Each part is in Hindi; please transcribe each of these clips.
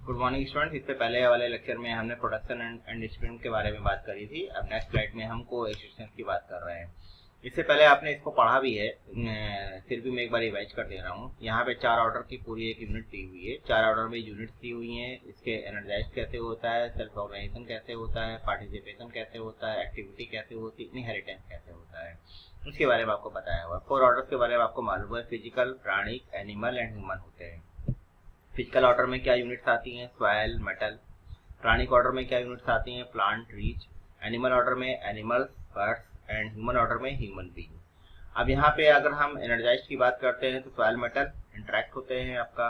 Good morning students. इससे पहले वाले लेक्चर में हमने प्रोडक्शन एंड डिस्ट्रीब्यूशन के बारे में बात करी थी। अब नेक्स्ट स्लाइड में हम कोएफिशिएंट की बात कर रहे हैं। इससे पहले आपने इसको पढ़ा भी है, फिर भी मैं एक बार रिवाइज कर दे रहा हूँ। यहाँ पे 4 ऑर्डर की पूरी एक यूनिट दी हुई है। 4 ऑर्डर में यूनिट्स दी हुई हैं। इसके एनर्जाइज कैसे होता है, सेल्फ ऑर्गेनाइजेशन कैसे होता है, पार्टिसिपेशन कैसे होता है, एक्टिविटी कैसे होती है, इनहेरिटेंस कैसे होता है, उसके बारे में आपको बताया हुआ। 4 ऑर्डर के बारे में आपको मालूम है, physical, pranic, animal and human होते हैं। फिजिकल ऑर्डर में क्या यूनिट्स आती हैं, सॉइल, मेटल। प्राणिक ऑर्डर में क्या यूनिट्स आती हैं, प्लांट, ट्रीज। एनिमल ऑर्डर में animals, birds and human order में ह्यूमन बीइंग। अब यहाँ पे अगर हम एनर्जाइज की बात करते हैं तो सॉइल, मेटल इंटरेक्ट होते हैं आपका।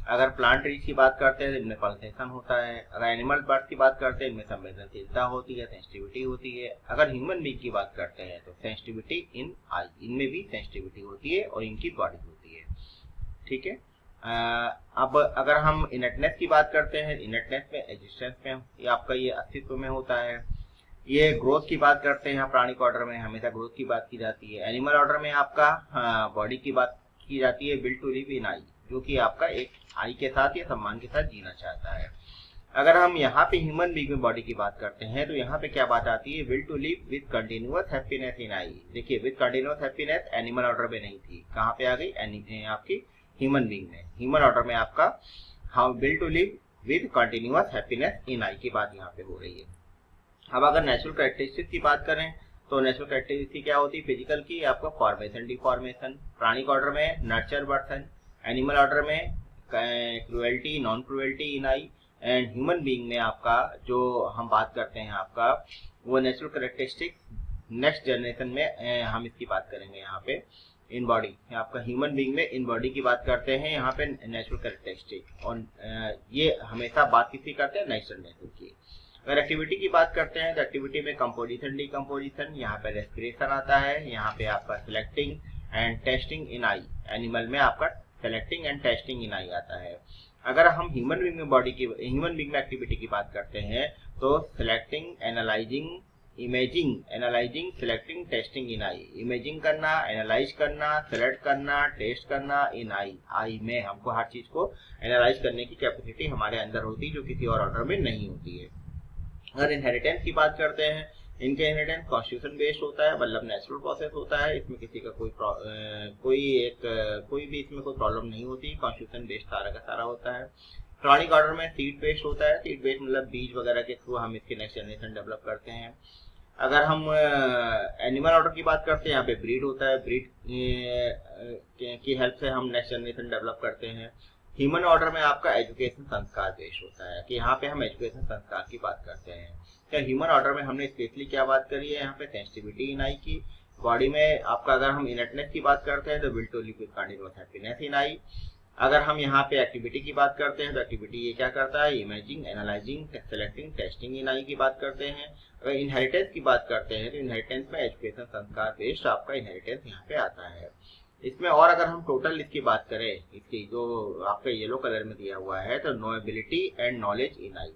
अगर प्लांट, ट्रीज की बात करते हैं तो इनमें पल्सेशन होता है। अगर एनिमल, बर्ड्स की बात करते हैं इनमें संवेदनशीलता होती है, सेंसिटिविटी होती है। अगर ह्यूमन बीइंग की बात करते हैं तो सेंसिटिविटी इन आई, इनमें भी सेंसिटिविटी होती है और इनकी बॉडी होती है। ठीक है। अब अगर हम इनर्टनेस की बात करते हैं, इनर्टनेस में एग्जिस्टेंस में ये आपका ये अस्तित्व में होता है। ये ग्रोथ की बात करते हैं, प्राणिक ऑर्डर में हमेशा ग्रोथ की बात की जाती है। एनिमल ऑर्डर में आपका बॉडी की बात की जाती है, विल टू लिव इन आई, जो कि आपका एक आई के साथ या सम्मान के साथ जीना चाहता है। अगर हम यहाँ पे ह्यूमन बीइंग में बॉडी की बात करते हैं तो यहाँ पे क्या बात आती है, will to live with continuous happiness in I. देखिए, with continuous happiness animal order में नहीं थी, कहाँ पे आ गई, आपकी ह्यूमन बीइंग में। ह्यूमन ऑर्डर में आपका how will to live with continuous happiness in I की बात यहाँ पे हो रही है। अब अगर नेचुरल कैरेक्टरिस्टिक्स की बात करें तो नेचुरल कैरेक्टरिस्टिक क्या होती है, फिजिकल की आपका फॉर्मेशन, डिफॉर्मेशन। प्राणिक ऑर्डर में नर्चर, बर्सन। एनिमल ऑर्डर में cruelty, non cruelty in I. And human being में आपका जो हम बात करते हैं आपका वो नेचुरल कैरेक्टरिस्टिक नेक्स्ट जनरेशन में हम इसकी बात करेंगे। यहाँ पे इन बॉडी आपका ह्यूमन बीइंग में इन बॉडी की बात करते हैं यहाँ पे नेचुरल कैरेक्टरिस्टिक, और ये हमेशा बात किसकी करते हैं, नेक्स्ट जनरेशन की। अगर एक्टिविटी की बात करते हैं तो एक्टिविटी में कंपोजिशन, डिकम्पोजिशन, यहाँ पे रेस्पिरेशन आता है, यहाँ पे आपका selecting and testing in I. Animal में आपका सेलेक्टिंग एंड टेस्टिंग इन आई आता है। अगर हम ह्यूमन बीइंग में ह्यूमन बीइंग में एक्टिविटी की बात करते हैं तो selecting, analysing, imaging, analysing, selecting, testing in I. Imaging करना, एनालाइज करना, सेलेक्ट करना, टेस्ट करना इन आई। आई में हमको हर चीज को एनालाइज करने की कैपेसिटी हमारे अंदर होती है, जो किसी और ऑर्डर में नहीं होती है। अगर इनहेरिटेंस की बात करते हैं, इनके इनहेरिटेंस कॉन्स्टिट्यूशन बेस्ड होता है, मतलब नेचुरल प्रोसेस होता है। इसमें किसी का कोई भी इसमें कोई प्रॉब्लम नहीं होती, कॉन्स्टिट्यूशन बेस्ड सारा का सारा होता है। प्राणिक ऑर्डर में सीड बेस्ड होता है। सीड बेस्ड मतलब बीज वगैरह के थ्रू हम इसकी नेक्स्ट जनरेशन डेवलप करते हैं। अगर हम एनिमल ऑर्डर की बात करते हैं, यहाँ पे ब्रीड होता है, ब्रीड की हेल्प से हम नेक्स्ट जनरेशन डेवलप करते हैं। ह्यूमन ऑर्डर में आपका एजुकेशन, संस्कार बेस्ड होता है, कि यहाँ पे हम एजुकेशन संस्कार की बात करते हैं। तो ह्यूमन ऑर्डर में हमने स्पेशली क्या बात करी है, यहाँ पे सेंसिटिविटी इन आई की। बॉडी में आपका अगर हम इनर्टनेस की बात करते हैं तो will to live with continuous happiness in I. अगर हम यहाँ पे एक्टिविटी की बात करते हैं तो एक्टिविटी ये क्या करता है, imaging, analysing, selecting, testing in I की बात करते हैं। अगर इनहेरिटेंस की बात करते हैं तो इनहेरिटेंस में एजुकेशन, संस्कार बेस्ड आपका इनहेरिटेंस यहाँ पे आता है। इसमें और अगर हम टोटल इसकी बात करें, इसकी जो आपका येलो कलर में दिया हुआ है, तो नोएबिलिटी एंड नॉलेज इन आई।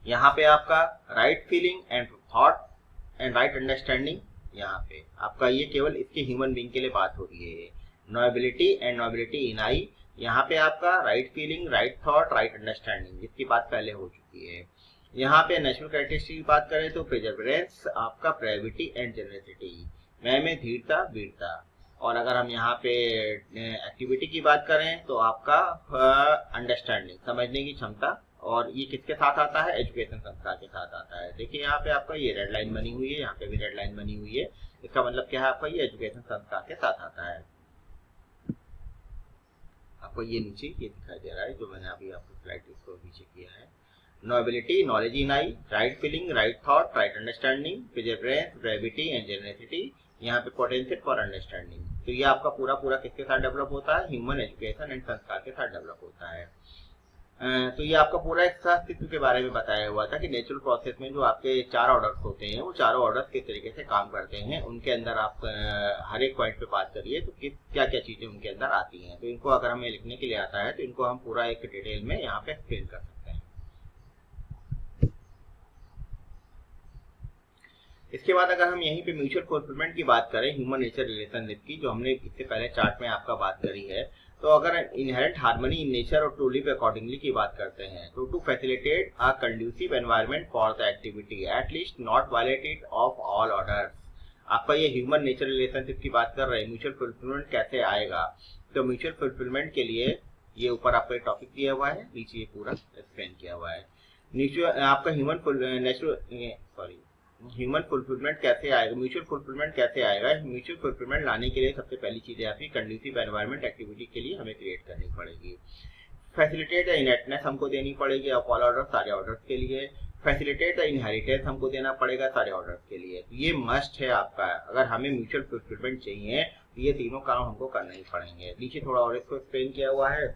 यहाँ पे आपका right feeling and thought and right understanding, यहाँ पे आपका ये केवल इसके ह्यूमन बीइंग के लिए बात हो रही है। नोएबिलिटी एंड नोएबिलिटी इन आई, यहाँ पे आपका right feeling, right thought, right understanding, जिसकी बात पहले हो चुकी है। यहाँ पे नेचुरल कैरेक्टरिस्टिक की बात करें तो प्रिजर्वेंस, आपका ब्रेविटी एंड जेनरसिटी, में धीरता, वीरता। और अगर हम यहाँ पे एक्टिविटी की बात करें तो आपका अंडरस्टैंडिंग, समझने की क्षमता, और ये किसके साथ आता है, एजुकेशन संस्कार के साथ आता है। देखिए यहाँ पे आपका ये रेड लाइन बनी हुई है, यहाँ पे भी रेड लाइन बनी हुई है, इसका मतलब क्या है, आपका ये एजुकेशन संस्कार के साथ आता है। आपको ये नीचे ये दिखाई दे रहा है, जो मैंने अभी आपको स्लाइड इसको नीचे किया है। Knowability, knowledge in I, right feeling, right thought, right understanding, perseverance, brevity and generosity, यहाँ पे पोटेंशियल फॉर अंडरस्टैंडिंग। तो ये आपका पूरा किसके साथ डेवलप होता है, ह्यूमन एजुकेशन एंड संस्कार के साथ डेवलप होता है। तो ये आपका पूरा एक अस्तित्व के बारे में बताया हुआ था कि नेचुरल प्रोसेस में जो आपके 4 ऑर्डर्स होते हैं, वो चारों ऑर्डर्स किस तरीके से काम करते हैं। उनके अंदर आप हर एक पॉइंट पे बात करिए तो क्या क्या चीजें उनके अंदर आती हैं। तो इनको अगर हमें लिखने के लिए आता है तो इनको हम पूरा एक डिटेल में यहाँ पे एक्सप्लेन कर सकते हैं। इसके बाद अगर हम यहीं पे म्यूचुअल फुलफिलमेंट की बात करें, ह्यूमन नेचर रिलेशनशिप की, जो हमने इससे पहले चार्ट में आपका बात करी है, तो अगर इनहेरेंट हार्मनी इन नेचर और टू लिव अकॉर्डिंगली की बात करते हैं तो to facilitate a conducive environment for the activity at least not violated of all orders. आपका ये ह्यूमन नेचर रिलेशनशिप की बात कर रहे हैं, म्यूचुअल फुलफिलमेंट कैसे आएगा। तो म्यूचुअल फुलफिलमेंट के लिए ये ऊपर आपका टॉपिक दिया हुआ है, नीचे ये पूरा एक्सप्लेन किया हुआ है। नीचे आपका ह्यूमन फुलफिलमेंट कैसे आएगा, म्यूचुअल फुलफिलमेंट कैसे आएगा। म्यूचुअल फुलफिलमेंट लाने के लिए सबसे पहली चीज है आपकी कंड्यूसिव एनवायरनमेंट एक्टिविटी के लिए हमें क्रिएट करनी पड़ेगी। फैसिलिटेट द इनेटनेस हमको देनी पड़ेगी ऑफ ऑल ऑर्डर, सारे ऑर्डर्स के लिए। फैसिलिटेट द इनहेरिटेंस हमको देना पड़ेगा सारे ऑर्डर्स के लिए। तो ये मस्ट है आपका, अगर हमें म्यूचुअल फुलफिलमेंट चाहिए तो ये तीनों काम हमको करने ही पड़ेंगे। नीचे थोड़ा और इसको एक्सप्लेन किया हुआ है।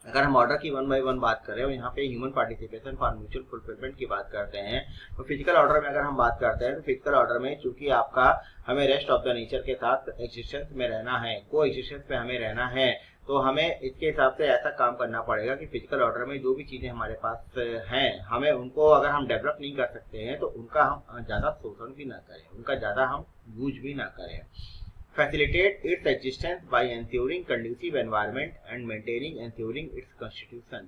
अगर हम ऑर्डर की 1 बाय 1 बात करें और यहाँ पे human participation for mutual fulfilment की बात करते हैं तो फिजिकल ऑर्डर में अगर हम बात करते हैं तो फिजिकल ऑर्डर में चूंकि आपका हमें रेस्ट ऑफ द नेचर के साथ एक्जिस्टेंस में रहना है, को एक्जिस्टेंस में हमें रहना है, तो हमें इसके हिसाब से ऐसा काम करना पड़ेगा कि फिजिकल ऑर्डर में जो भी चीजें हमारे पास हैं हमें उनको अगर हम डेवलप नहीं कर सकते हैं तो उनका हम ज्यादा शोषण भी ना करें, उनका ज्यादा हम यूज भी ना करें। Facilitate its existence by ensuring conducive environment and maintaining ensuring its constitution.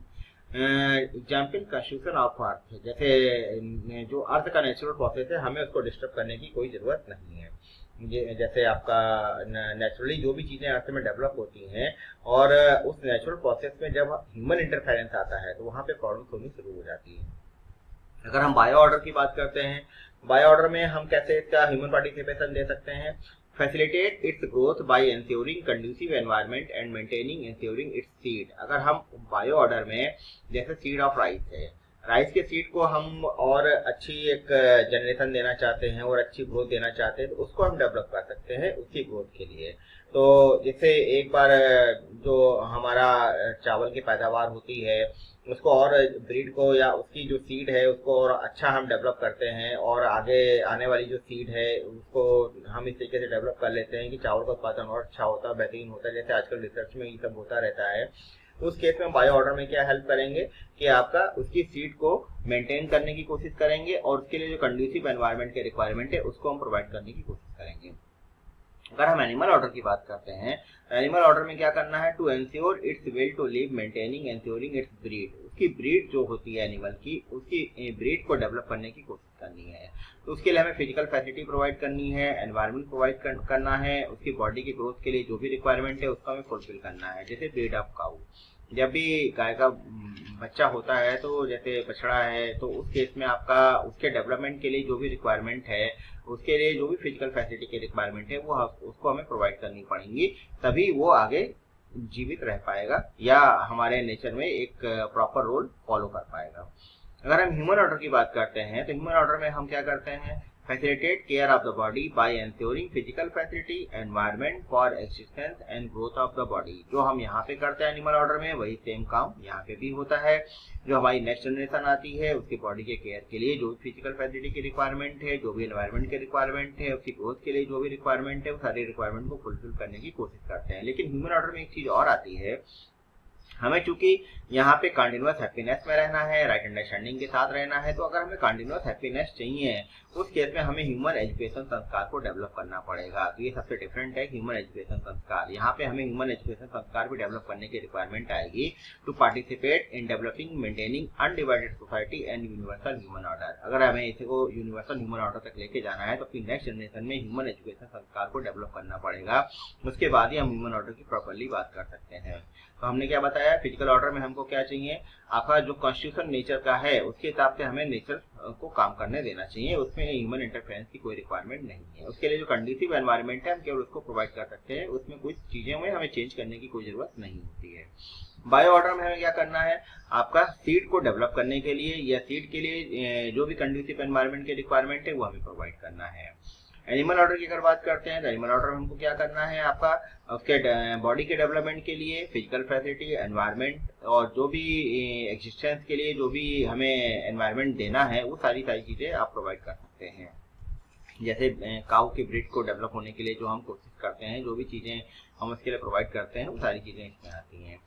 Example constitution of earth, जैसे जो अर्थ का नेचुरल प्रोसेस है हमें उसको डिस्टर्ब करने की कोई जरूरत नहीं है। जैसे आपका नेचुरली जो भी चीजें अर्थ में डेवलप होती हैं और उस नेचुरल प्रोसेस में जब ह्यूमन इंटरफेरेंस आता है तो वहाँ पे प्रॉब्लम होनी शुरू हो जाती है। अगर हम बायो ऑर्डर की बात करते हैं, बायो ऑर्डर में हम कैसे इसका ह्यूमन पार्टिसिपेशन दे सकते हैं। Facilitate it's growth by ensuring conducive environment and maintaining ensuring it's seed. अगर हम बायो ऑर्डर में जैसे सीड ऑफ राइस है, राइस के सीड को हम और अच्छी एक जनरेशन देना चाहते हैं और अच्छी ग्रोथ देना चाहते हैं तो उसको हम डेवलप कर सकते हैं उसकी ग्रोथ के लिए। तो जैसे एक बार जो हमारा चावल की पैदावार होती है उसको और ब्रीड को या उसकी जो सीड है उसको और अच्छा हम डेवलप करते हैं और आगे आने वाली जो सीड है उसको हम इस तरीके से डेवलप कर लेते हैं कि चावल का उत्पादन और अच्छा होता है, बेहतरीन होता है। जैसे आजकल रिसर्च में ये सब होता रहता है। उस केस में बायो ऑर्डर में क्या हेल्प करेंगे कि आपका उसकी सीड को मेंटेन करने की कोशिश करेंगे और उसके लिए जो कंड्यूसिव एनवायरनमेंट के रिक्वायरमेंट है उसको हम प्रोवाइड करने की कोशिश करेंगे। अगर हम एनिमल ऑर्डर की बात करते हैं, एनिमल ऑर्डर में क्या करना है, to ensure its will to live maintaining ensuring its breed. उसकी ब्रीड जो होती है एनिमल की, उसकी ब्रीड को डेवलप करने की कोशिश करनी है। तो उसके लिए हमें फिजिकल फैसिलिटी प्रोवाइड करनी है, एनवायरनमेंट प्रोवाइड करना है, उसकी बॉडी की ग्रोथ के लिए जो भी रिक्वायरमेंट है उसको हमें फुलफिल करना है। जैसे ब्रीड ऑफ काऊ, जब भी गाय का बच्चा होता है तो जैसे बछड़ा है तो उस केस में आपका उसके डेवलपमेंट के लिए जो भी रिक्वायरमेंट है, उसके लिए जो भी फिजिकल फैसिलिटी की रिक्वायरमेंट है वो उसको हमें प्रोवाइड करनी पड़ेंगी, तभी वो आगे जीवित रह पाएगा या हमारे नेचर में एक प्रॉपर रोल फॉलो कर पाएगा। अगर हम ह्यूमन ऑर्डर की बात करते हैं तो ह्यूमन ऑर्डर में हम क्या करते हैं, facilitate care of the body by ensuring physical facility environment for existence and growth of the body. जो हम यहाँ पे करते हैं एनिमल ऑर्डर में वही सेम काम यहाँ पे भी होता है। जो हमारी नेक्स्ट जनरेशन आती है उसकी बॉडी के केयर के लिए जो भी फिजिकल फैसिलिटी की रिक्वायरमेंट है, जो भी एनवायरनमेंट के रिक्वायरमेंट है, उसकी ग्रोथ के लिए जो भी रिक्वायरमेंट है, वो सारी रिक्वायरमेंट को फुलफिल करने की कोशिश करते हैं। लेकिन ह्यूमन ऑर्डर में एक चीज और आती है, हमें चूंकि यहाँ पे कंटिन्यूअस हैप्पीनेस में रहना है, राइट अंडरस्टैंडिंग के साथ रहना है, तो अगर हमें कंटिन्यूअस हैप्पीनेस चाहिए उस केस में हमें ह्यूमन एजुकेशन संस्कार को डेवलप करना पड़ेगा। तो ये सबसे डिफरेंट है ह्यूमन एजुकेशन संस्कार। यहाँ पे हमें ह्यूमन एजुकेशन संस्कार भी डेवलप करने की रिक्वायरमेंट आएगी to participate in developing maintaining undivided society and universal human order. अगर हमें इसे को यूनिवर्सल ह्यूमन ऑर्डर तक लेके जाना है तो अपनी नेक्स्ट जनरेशन में ह्यूमन एजुकेशन संस्कार को डेवलप करना पड़ेगा, उसके बाद ही हम ह्यूमन ऑर्डर की प्रॉपरली बात कर सकते हैं। तो हमने क्या बताया, फिजिकल ऑर्डर में हमको क्या चाहिए, आपका जो कॉन्स्टिट्यूशन नेचर का है उसके हिसाब से हमें नेचर को काम करने देना चाहिए, उसमें ह्यूमन इंटरफेरेंस की कोई रिक्वायरमेंट नहीं है। उसके लिए जो कंडीसिव एनवायरनमेंट है हम केवल उसको प्रोवाइड कर सकते हैं, उसमें कुछ चीजें में हमें चेंज करने की कोई जरूरत नहीं होती है। बायो ऑर्डर में हमें क्या करना है, आपका सीड को डेवलप करने के लिए या सीड के लिए जो भी कंडीसिव एनवायरनमेंट की रिक्वायरमेंट है वो हमें प्रोवाइड करना है। एनिमल ऑर्डर की अगर बात करते हैं तो एनिमल ऑर्डर में हमको क्या करना है, आपका उसके बॉडी के डेवलपमेंट के लिए फिजिकल फैसिलिटी, एनवायरनमेंट और जो भी एग्जिस्टेंस के लिए जो भी हमें एनवायरनमेंट देना है वो सारी चीजें आप प्रोवाइड कर सकते हैं। जैसे काऊ की ब्रीड को डेवलप होने के लिए जो हम कोशिश करते हैं, जो भी चीजें हम उसके लिए प्रोवाइड करते हैं वो सारी चीजें इसमें आती हैं।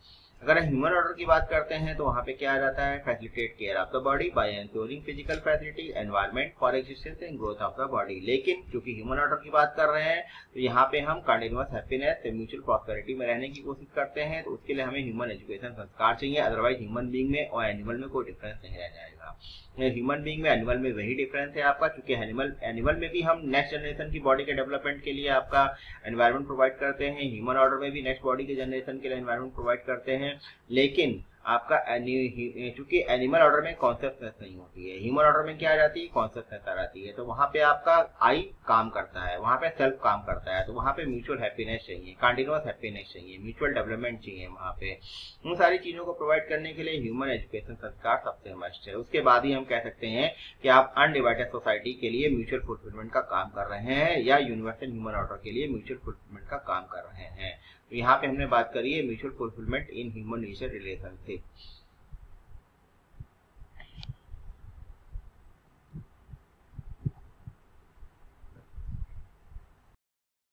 अगर ह्यूमन ऑर्डर की बात करते हैं तो वहाँ पे क्या आ जाता है, facilitate care of the body by ensuring physical facility environment for existence and growth of the body. लेकिन क्योंकि ह्यूमन ऑर्डर की बात कर रहे हैं तो यहाँ पे हम कंटिन्यूअस हैप्पीनेस म्यूचुअल प्रॉस्पेरिटी में रहने की कोशिश करते हैं, तो उसके लिए हमें ह्यूमन एजुकेशन संस्कार चाहिए। अदरवाइज ह्यूमन बीइंग में और एनिमल में कोई डिफरेंस नहीं रह जाएगा। ह्यूमन बीइंग में एनिमल में वही डिफरेंस है आपका, क्योंकि एनिमल में भी हम नेक्स्ट जनरेशन की बॉडी के डेवलपमेंट के लिए आपका एनवायरनमेंट प्रोवाइड करते हैं, ह्यूमन ऑर्डर में भी नेक्स्ट बॉडी के जनरेशन के लिए एनवायरनमेंट प्रोवाइड करते हैं। लेकिन आपका चूंकि एनिमल ऑर्डर में कॉन्सियसनेस नहीं होती है, ह्यूमन ऑर्डर में क्या आ जाती है, कॉन्सियसनेस आ जाती है। तो वहां पे आपका आई काम करता है, वहां पे सेल्फ काम करता है, तो वहां पे म्यूचुअल हैप्पीनेस चाहिए, कंटिन्यूअस हैप्पीनेस चाहिए, म्यूचुअल डेवलपमेंट चाहिए। वहां पे उन सारी चीजों को प्रोवाइड करने के लिए ह्यूमन एजुकेशन संस्कार सबसे मस्ट है। उसके बाद ही हम कह सकते हैं कि आप अनडिवाइडेड सोसाइटी के लिए म्यूचुअल फुलफिलमेंट का काम कर रहे हैं या यूनिवर्सल ह्यूमन ऑर्डर के लिए म्यूचुअल फुलफिलमेंट का काम कर रहे हैं। तो यहाँ पे हमने बात करी है mutual fulfilment in human nature relationship.